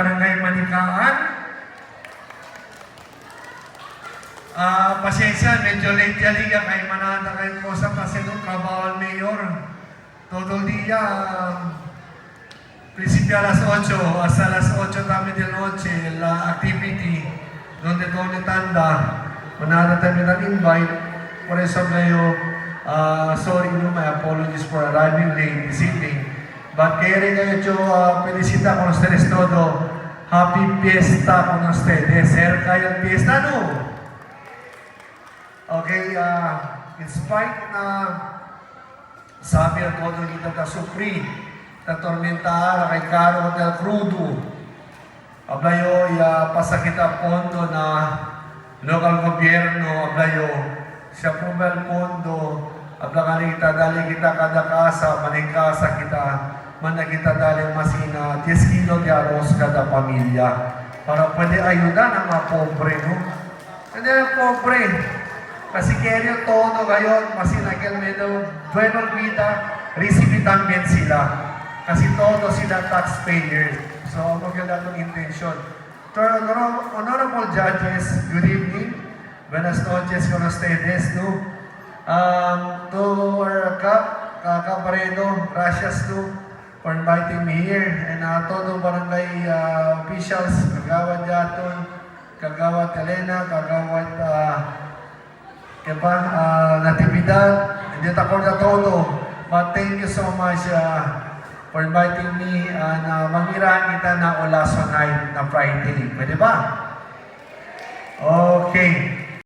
Barangay Manikaan. Pasensya, medyo late yali ka kay manana kay Kosa kasi nung trabaho al mayor. Todo el día, principio a las 8, hasta las 8 también de noche, la activity donde doon tanda, manana tayo invite. Por eso ngayon, sorry, no, my apologies for arriving late this evening. But quiero yo felicitar con ustedes todo. Happy fiesta con ustedes. Cerca yung fiesta, no? Okay, in spite na sabi ang todo dito na supri, na tormentar kay Caro del Crudo. Ablayo, pasakit ang pondo na local gobyerno, ablayo, siya pumel pondo, ablang kita, dali kita kada kasa, maningkasa kita, mana kita dali masina, 10 kilo de arroz kada pamilya, para pwede ayudan ang mga pobre, no? Hindi ang pobre, kasi kaya todo ngayon, masina kaya medyo, buenong vida, receive también sila. Kasi todo sila taxpayers. So, maganda itong intention. To our honorable judges, good evening. Buenas noches con ustedes, no? To our Cabaredo, gracias, no, for inviting me here. And todo barangay officials, Kagawad Yaton, Kagawad Elena, Kagawad Natividad, hindi ako na todo. But thank you so much for inviting me na mangirahan kita na Olaso Night na Friday. Pwede ba? Okay.